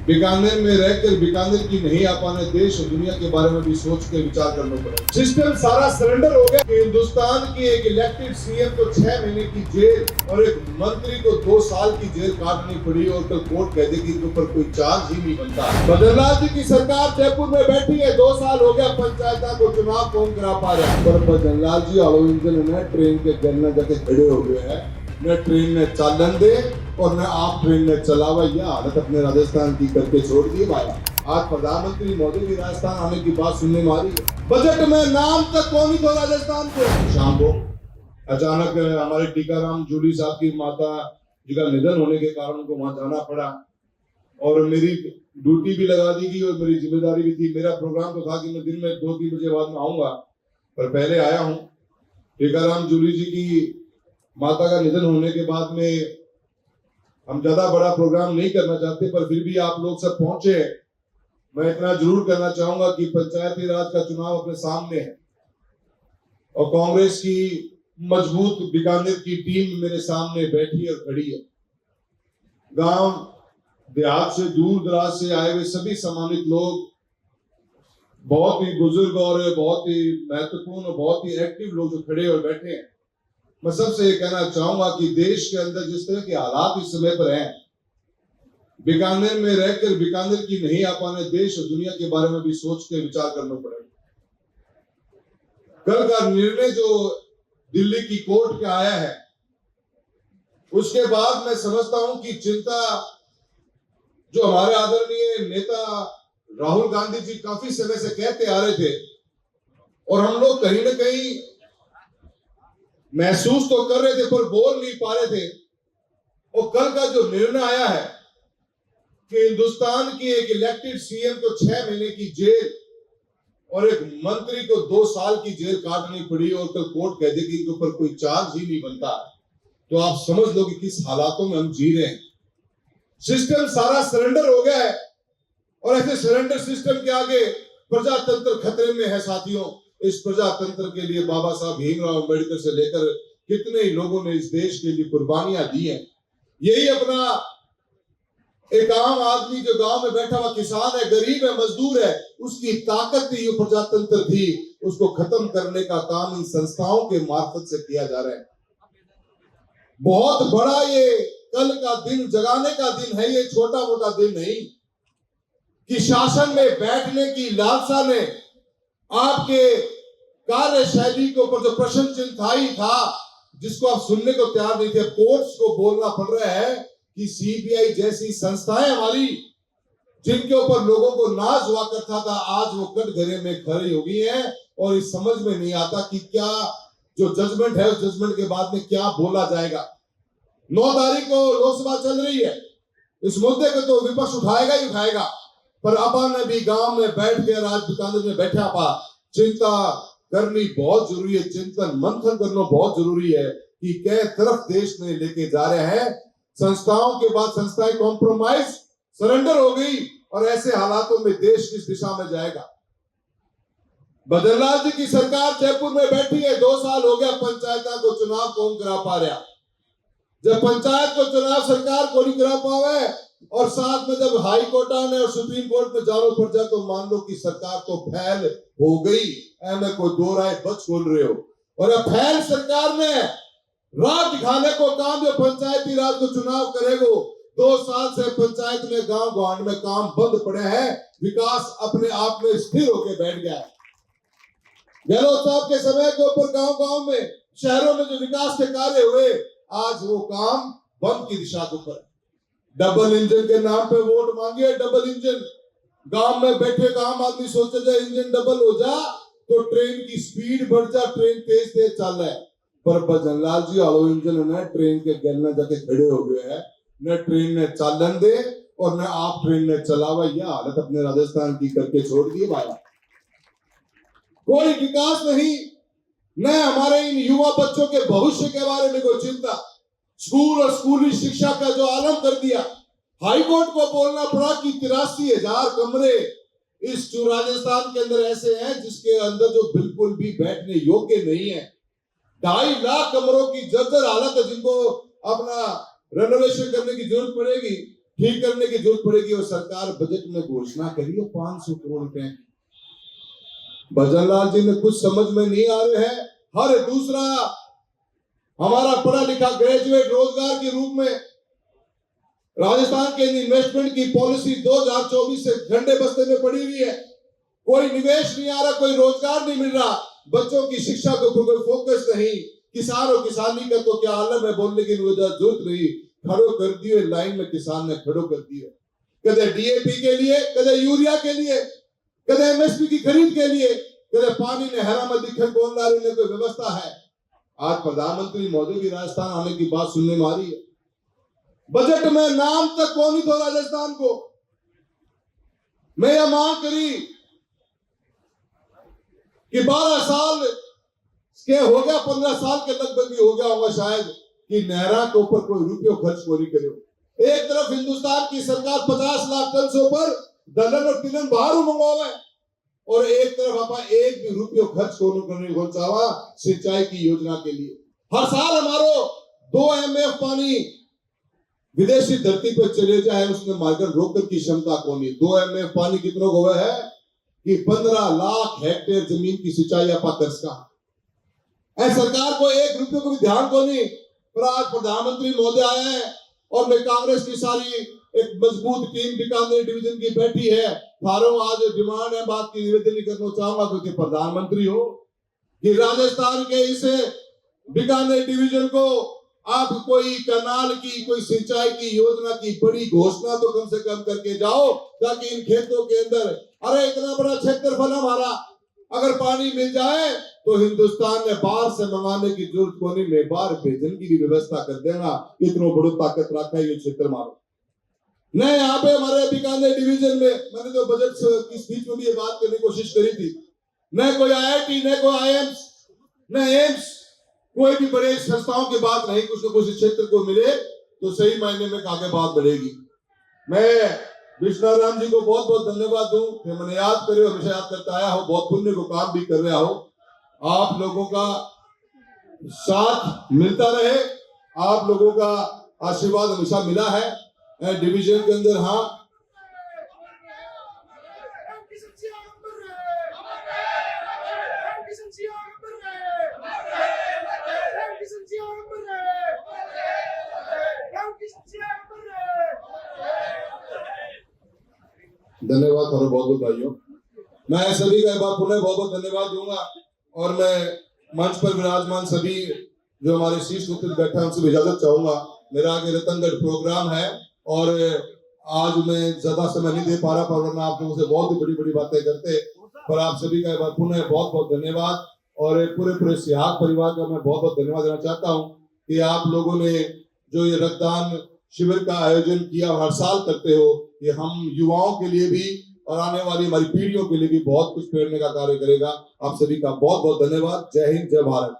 बीकानेर में रहकर बीकानेर की नहीं आ पाने देश और दुनिया के बारे में भी सोच के विचार करना पड़ेगा। सिस्टम सारा सरेंडर हो गया कि हिंदुस्तान की एक इलेक्टेड सीएम को 6 महीने की जेल और एक मंत्री को 2 साल की जेल काटनी पड़ी और कल कोर्ट कह देगी कि ऊपर कोई चार्ज ही नहीं बनता। भजनलाल जी की सरकार जयपुर में बैठी है, 2 साल हो गया पंचायत को चुनाव कौन करा पा रहा है। पर भजनलाल जी आलो इंजन ने ट्रेन के गन्ना जाके खड़े हो गए हैं, न ट्रेन ने चालन दे और न आप ट्रेन ने चलावा। यह हालत अपने राजस्थान की करके छोड़ दी भाई। आज प्रधानमंत्री मोदी की राजस्थान आने की बात सुनने में आ रही है, बजट में नाम तक कौन ही तो राजस्थान को। शाम को अचानक हमारे टीकाराम जूली साहब की माता जी का निधन होने के कारण उनको वहां जाना पड़ा और मेरी ड्यूटी भी लगा दी गई और मेरी जिम्मेदारी भी थी। मेरा प्रोग्राम तो था कि मैं दिन में 2-3 बजे बाद में आऊंगा, पर पहले आया हूँ। टीकाराम जूली जी की माता का निधन होने के बाद में हम ज्यादा बड़ा प्रोग्राम नहीं करना चाहते, पर फिर भी आप लोग सब पहुंचे। मैं इतना जरूर करना चाहूंगा कि पंचायती राज का चुनाव अपने सामने है और कांग्रेस की मजबूत बीकानेर की टीम मेरे सामने बैठी और खड़ी है। गांव देहात से दूर दराज से आए हुए सभी सम्मानित लोग, बहुत ही बुजुर्ग और बहुत ही महत्वपूर्ण और बहुत ही एक्टिव लोग जो खड़े और बैठे हैं, मैं सबसे ये कहना चाहूंगा कि देश के अंदर जिस तरह के हालात इस समय पर हैं, बीकानेर में रहकर बीकानेर की नहीं आ पाने देश और दुनिया के बारे में भी सोच के विचार करना पड़ेगा। कल का निर्णय जो दिल्ली की कोर्ट का आया है, उसके बाद मैं समझता हूं कि चिंता जो हमारे आदरणीय नेता राहुल गांधी जी काफी समय से कहते आ रहे थे और हम लोग कहीं ना कहीं महसूस तो कर रहे थे पर बोल नहीं पा रहे थे। और कल का जो निर्णय आया है कि हिंदुस्तान की एक इलेक्टेड सीएम को 6 महीने की जेल और एक मंत्री को 2 साल की जेल काटनी पड़ी और कल कोर्ट कह देगी कि ऊपर कोई चार्ज ही नहीं बनता, तो आप समझ लो कि किस हालातों में हम जी रहे हैं। सिस्टम सारा सरेंडर हो गया है और ऐसे सरेंडर सिस्टम के आगे प्रजातंत्र खतरे में है साथियों। इस प्रजातंत्र के लिए बाबा साहब भीमराव अंबेडकर से लेकर कितने ही लोगों ने इस देश के लिए कुर्बानियां दी हैं। यही अपना एक आम आदमी जो गांव में बैठा हुआ किसान है, गरीब है, मजदूर है, उसकी ताकत ही ये प्रजातंत्र थी। उसको खत्म करने का काम इन संस्थाओं के मार्फत से किया जा रहा है। बहुत बड़ा ये कल का दिन जगाने का दिन है, ये छोटा मोटा दिन नहीं कि शासन में बैठने की लालसा ने आपके कार्यशैली के ऊपर जो प्रश्न चिन्ह था ही था, जिसको आप सुनने को तैयार नहीं थे। कोर्ट्स को बोलना पड़ रहा है कि सीबीआई जैसी संस्थाएं हमारी जिनके ऊपर लोगों को नाज हुआ करता था, आज वो कटघरे में खड़ी हो गई हैं और इस समझ में नहीं आता कि क्या जो जजमेंट है उस जजमेंट के बाद में क्या बोला जाएगा। 9 तारीख को लोकसभा चल रही है, इस मुद्दे को तो विपक्ष उठाएगा ही उठाएगा, पर अपन ने भी गांव में बैठ कर आज बीकानेर में बैठा पा चिंता करनी बहुत जरूरी है। चिंतन मंथन करना बहुत जरूरी है कि कै तरफ देश ने लेके जा रहे हैं। संस्थाओं के बाद संस्थाएं कॉम्प्रोमाइज सरेंडर हो गई और ऐसे हालातों में देश किस दिशा में जाएगा। भजनलाल जी की सरकार जयपुर में बैठी है, 2 साल हो गया पंचायत को चुनाव कौन करा पा रहा। जब पंचायत को चुनाव सरकार को नहीं करा पावे और साथ में जब हाई कोर्ट ने और सुप्रीम कोर्ट में जानो पड़ जाए तो मान लो कि सरकार तो फैल हो गई। ऐमें कोई 2 राय बच बोल रहे हो। और अब फैल सरकार ने राह दिखाने को काम जो पंचायती राज को चुनाव करेगो। 2 साल से पंचायत में गांव गांव में काम बंद पड़े हैं, विकास अपने आप में स्थिर होकर बैठ गया है। गहलोत साहब के समय के ऊपर गांव गांव में शहरों में जो विकास के कार्य हुए, आज वो काम बंद की दिशा के ऊपर। डबल इंजन के नाम पे वोट मांगे, डबल इंजन। गांव में बैठे आम आदमी सोचे जाए इंजन डबल हो जा तो ट्रेन की स्पीड बढ़ जा, ट्रेन तेज तेज चल रहा है। पर भजनलाल जी आलो इंजन ने ट्रेन के गन्ना जाके खड़े हो गए हैं, न ट्रेन ने चालन दे और न आप ट्रेन ने चलावा। यह हालत अपने राजस्थान की करके छोड़ दी भाई। कोई विकास नहीं, न हमारे इन युवा बच्चों के भविष्य के बारे में कोई चिंता। स्कूल और स्कूली शिक्षा का जो आलम कर दिया। हाईकोर्ट को बोलना पड़ा कि 83,000 कमरे इस राजस्थान के अंदर ऐसे हैं जिसके अंदर जो बिल्कुल भी बैठने योग्य नहीं है। 2.5 लाख कमरों की जर्जर हालत है जिनको अपना रेनोवेशन करने की जरूरत पड़ेगी। ठीक करने की जरूरत पड़ेगी। और सरकार बजट में घोषणा करी है 500 करोड़ रुपए। भजनलाल जी ने कुछ समझ में नहीं आ रहे हैं। हर दूसरा हमारा पढ़ा लिखा ग्रेजुएट रोजगार के रूप में राजस्थान के इन्वेस्टमेंट की पॉलिसी 2024 से झंडे बस्ते में पड़ी हुई है। कोई निवेश नहीं आ रहा, कोई रोजगार नहीं मिल रहा, बच्चों की शिक्षा को कोई फोकस नहीं। किसान और किसानी का तो क्या आलम है, बोलने की जरूरत नहीं। खड़ो कर दिए लाइन में, किसान ने खड़ो कर दिए, कदे डीएपी के लिए, कदे यूरिया के लिए, कदे एमएसपी की खरीद के लिए, कदे पानी ने हरा में दिखर कौन ला रही कोई व्यवस्था है। आज प्रधानमंत्री मोदी की राजस्थान आने की बात सुनने में आ रही है। बजट में नाम तक कौन ही तो राजस्थान को। मैं यह मांग करी कि 12 साल के हो गया, 15 साल के लगभग भी हो गया होगा शायद, कि नहरा के ऊपर कोई रुपये खर्च को नहीं करे। एक तरफ हिंदुस्तान की सरकार 50 लाख टन से ऊपर दलहन और तिलहन बाहर मंगवावे, और एक तरफ आप एक भी रुपये खर्च को करने को चावा सिंचाई की योजना के लिए। हर साल हमारो 2 MF पानी विदेशी धरती पर चले जाए, उसने मार्केट रोककर की क्षमता कौन नहीं। 2 MF पानी कितनों को है कि 15 लाख हेक्टेयर जमीन की सिंचाई आपा कर सका। सरकार को एक रुपये को भी ध्यान को नहीं। पर आज प्रधानमंत्री महोदय आए हैं और मैं कांग्रेस की सारी एक मजबूत टीम बीकानेर डिवीजन की बैठी है। थारो आज डिमांड है, बात की निवेदन नहीं करना चाहूंगा क्योंकि प्रधानमंत्री हो, कि राजस्थान के इस बीकानेर डिवीजन को आप कोई कनाल की, कोई सिंचाई की योजना की बड़ी घोषणा तो कम से कम करके जाओ, ताकि इन खेतों के अंदर, अरे इतना बड़ा क्षेत्रफल हमारा, अगर पानी मिल जाए तो हिंदुस्तान ने बाहर से मंगाने की जरूरत को नहीं, मैं बाहर भेजने की भी व्यवस्था कर देना। इतना बड़ी ताकत रखा है ये क्षेत्र मारो। नहीं, यहाँ पे हमारे बीकानेर डिवीजन में मैंने जो बजट की स्पीच में भी ये बात करने की कोशिश करी थी, न कोई IIT, न कोई IIMS, न एम्स, कोई भी बड़े संस्थाओं की बात नहीं। कुछ न कुछ क्षेत्र को मिले तो सही मायने में आगे बात बढ़ेगी। मैं विष्णुराम जी को बहुत बहुत धन्यवाद दूं कि मैंने याद करे, हमेशा याद करता आया हो, बहुत पुण्य को काम भी कर रहा हो। आप लोगों का साथ मिलता रहे, आप लोगों का आशीर्वाद हमेशा मिला है डिवीजन के अंदर। हाँ, धन्यवाद थारो बहुत बहुत भाइयों। मैं सभी का एक बार पुनः बहुत बहुत धन्यवाद दूंगा, और मैं मंच पर विराजमान सभी जो हमारे शीर्ष नेतृत्व बैठे हैं उनसे इजाजत चाहूंगा। मेरा आगे रतनगढ़ प्रोग्राम है और आज मैं ज्यादा समय नहीं दे पा रहा, पर वरना आप लोगों से बहुत ही बड़ी बड़ी बातें करते। पर आप सभी का एक बार पुनः बहुत बहुत धन्यवाद, और पूरे सिहाग परिवार का मैं बहुत बहुत धन्यवाद देना चाहता हूँ कि आप लोगों ने जो ये रक्तदान शिविर का आयोजन किया, हर साल करते हो, ये हम युवाओं के लिए भी और आने वाली हमारी पीढ़ियों के लिए भी बहुत कुछ प्रेरणा का कार्य करेगा। आप सभी का बहुत बहुत धन्यवाद। जय हिंद, जय भारत।